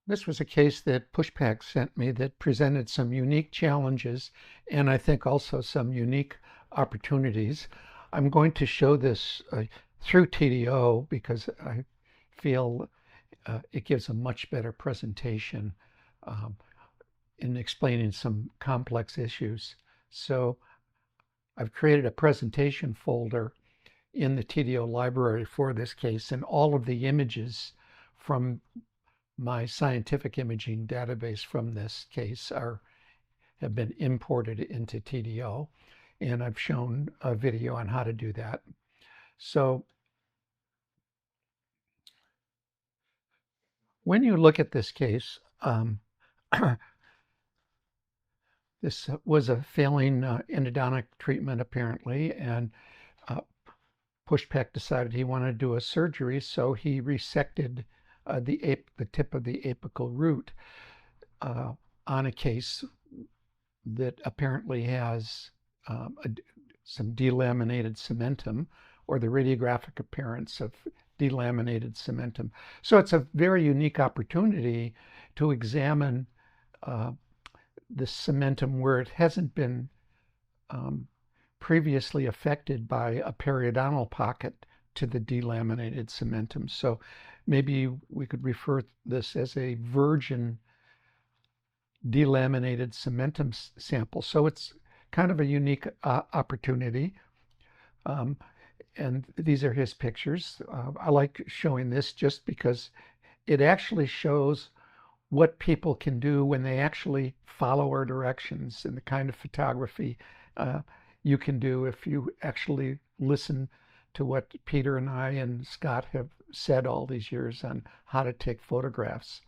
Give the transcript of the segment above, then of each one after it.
This was a case that Pushpak sent me that presented some unique challenges and I think also some unique opportunities. I'm going to show this through TDO because I feel it gives a much better presentation um, in explaining some complex issues. So I've created a presentation folder in the TDO library for this case, and all of the images from my scientific imaging database from this case have been imported into TDO, and I've shown a video on how to do that. So when you look at this case, this was a failing endodontic treatment apparently, and Pushpak decided he wanted to do a surgery, so he resected the tip of the apical root on a case that apparently has some delaminated cementum, or the radiographic appearance of delaminated cementum. So it's a very unique opportunity to examine the cementum where it hasn't been previously affected by a periodontal pocket to the delaminated cementum. So maybe we could refer this as a virgin delaminated cementum sample. So it's kind of a unique opportunity. And these are his pictures. I like showing this just because it actually shows what people can do when they actually follow our directions, and the kind of photography you can do if you actually listen to what Peter and I and Scott have said all these years on how to take photographs.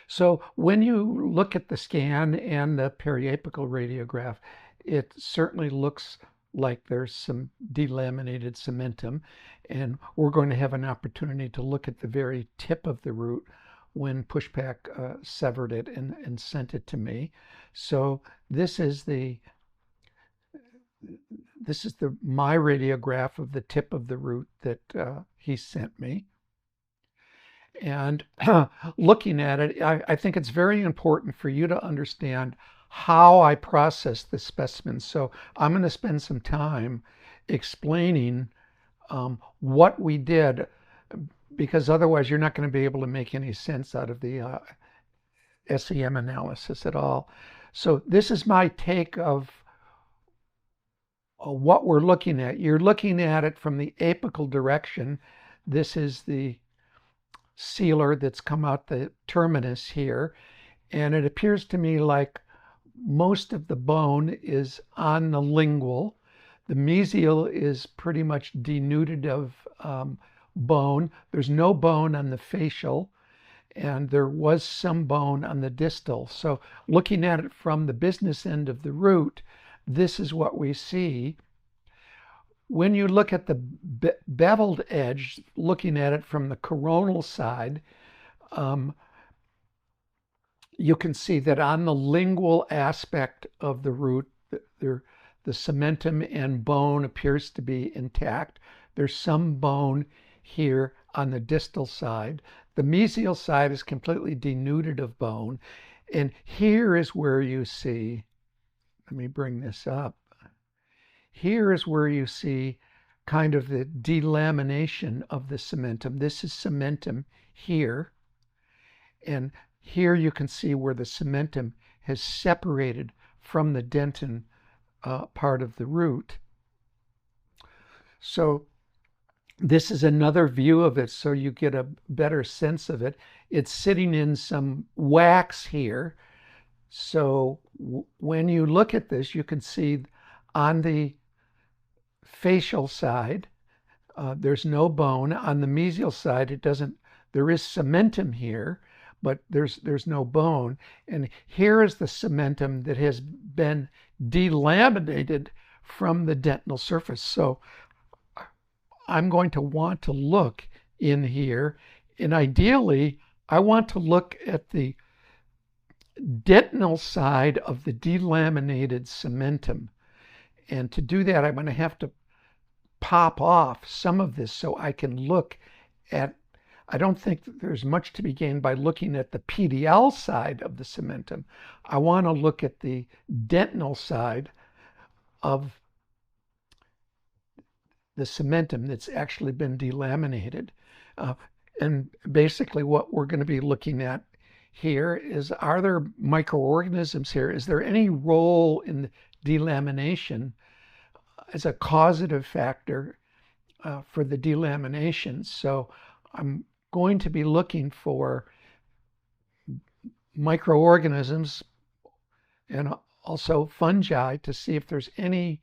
So when you look at the scan and the periapical radiograph, it certainly looks like there's some delaminated cementum, and we're going to have an opportunity to look at the very tip of the root when Pushpak severed it and sent it to me. So this is my radiograph of the tip of the root that he sent me. And looking at it, I think it's very important for you to understand how I process the specimen. So I'm going to spend some time explaining what we did, because otherwise you're not going to be able to make any sense out of the SEM analysis at all. So this is my take of what we're looking at. You're looking at it from the apical direction. This is the sealer that's come out the terminus here, and it appears to me like most of the bone is on the lingual. The mesial is pretty much denuded of bone. There's no bone on the facial, and there was some bone on the distal. So looking at it from the business end of the root, this is what we see. When you look at the beveled edge, looking at it from the coronal side, you can see that on the lingual aspect of the root, the cementum and bone appears to be intact. There's some bone here on the distal side. The mesial side is completely denuded of bone. And here is where you see, let me bring this up. Here is where you see kind of the delamination of the cementum. This is cementum here. And here you can see where the cementum has separated from the dentin part of the root. So this is another view of it, so you get a better sense of it. It's sitting in some wax here. So when you look at this, you can see on the facial side, there's no bone. On the mesial side, there is cementum here, but there's no bone. And here is the cementum that has been delaminated from the dentinal surface. So I'm going to want to look in here, and ideally, I want to look at the dentinal side of the delaminated cementum. And to do that, I'm going to have to pop off some of this so I can look at I don't think that there's much to be gained by looking at the PDL side of the cementum. I want to look at the dentinal side of the cementum that's actually been delaminated. And basically what we're going to be looking at here is, are there microorganisms here? Is there any role in delamination as a causative factor for the delamination? So I'm going to be looking for microorganisms and also fungi to see if there's any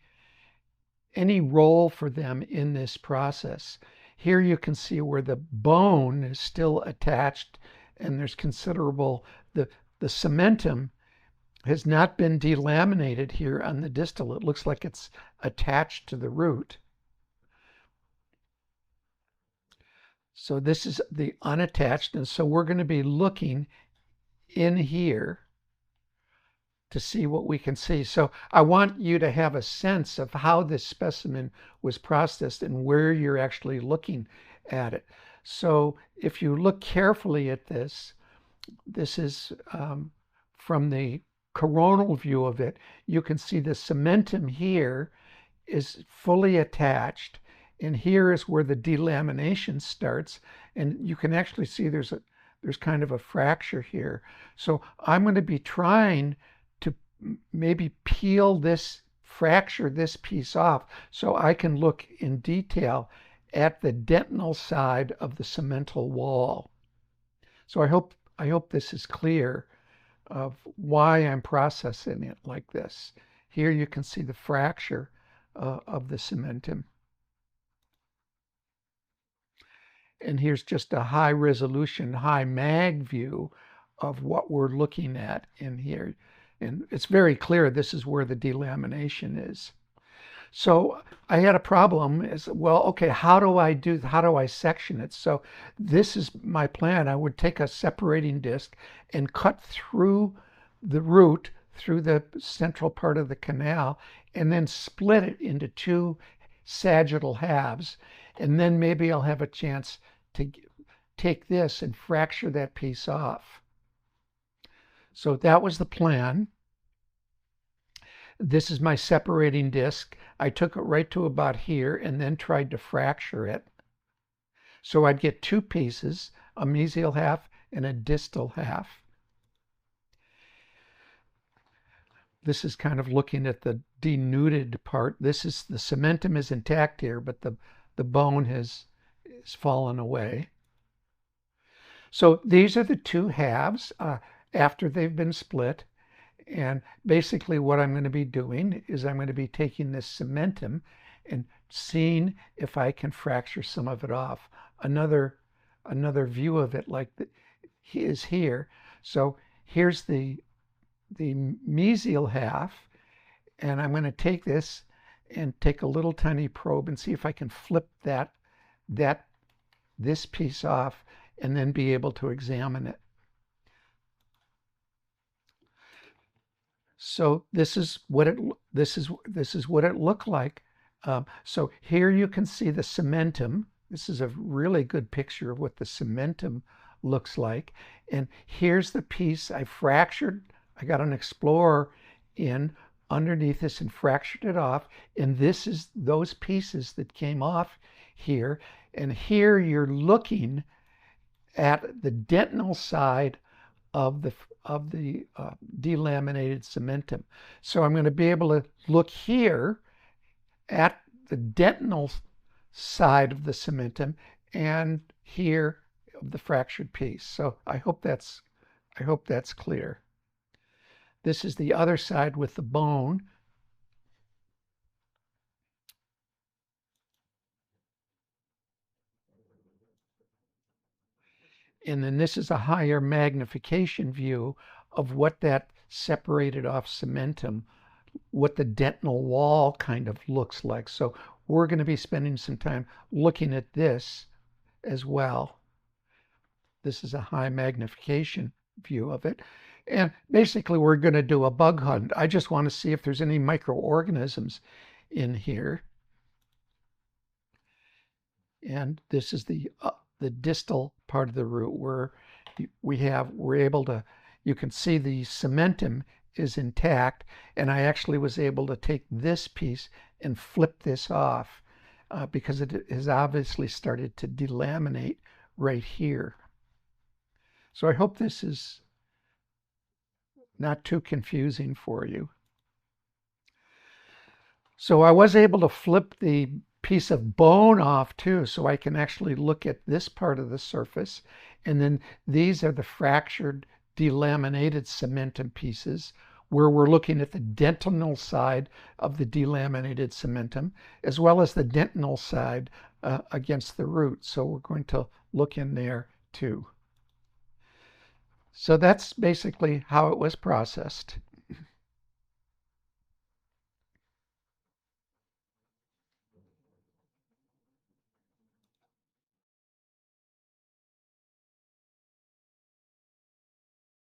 role for them in this process. Here you can see where the bone is still attached and there's considerable, the cementum has not been delaminated here on the distal. It looks like it's attached to the root. So this is the unattached, and so we're going to be looking in here to see what we can see. So I want you to have a sense of how this specimen was processed and where you're actually looking at it. So if you look carefully at this, this is from the coronal view of it, you can see the cementum here is fully attached, and here is where the delamination starts, and you can actually see there's kind of a fracture here. So I'm going to be trying to maybe peel this, fracture this piece off so I can look in detail at the dentinal side of the cemental wall. So I hope this is clear of why I'm processing it like this. Here you can see the fracture of the cementum. And here's just a high resolution, high mag view of what we're looking at in here. And it's very clear this is where the delamination is. So I had a problem is, well, okay, how do I section it? So this is my plan. I would take a separating disc and cut through the root, through the central part of the canal, and then split it into two sagittal halves. And then maybe I'll have a chance to take this and fracture that piece off. So that was the plan. This is my separating disc. I took it right to about here and then tried to fracture it. So I'd get two pieces, a mesial half and a distal half. This is kind of looking at the denuded part. This is, the cementum is intact here, but the bone has fallen away. So these are the two halves after they've been split. And basically what I'm going to be doing is I'm going to be taking this cementum and seeing if I can fracture some of it off. Another view of it like that is here. So here's the mesial half, and I'm going to take this and take a little tiny probe and see if I can flip this piece off and then be able to examine it. So this is what it looked like. So here you can see the cementum. This is a really good picture of what the cementum looks like. And here's the piece I fractured. I got an explorer in underneath this and fractured it off. And this is those pieces that came off here. And here you're looking at the dentinal side of the delaminated cementum. So I'm going to be able to look here at the dentinal side of the cementum and here of the fractured piece. So I hope that's clear. This is the other side with the bone. And then this is a higher magnification view of what that separated off cementum, what the dentinal wall kind of looks like. So we're going to be spending some time looking at this as well. This is a high magnification view of it. And basically we're going to do a bug hunt. I just want to see if there's any microorganisms in here. And this is the the distal part of the root where we're able to, you can see the cementum is intact, and I actually was able to take this piece and flip this off because it has obviously started to delaminate right here. So I hope this is not too confusing for you. So I was able to flip the piece of bone off too, so I can actually look at this part of the surface. And then these are the fractured, delaminated cementum pieces, where we're looking at the dentinal side of the delaminated cementum, as well as the dentinal side against the root. So we're going to look in there too. So that's basically how it was processed.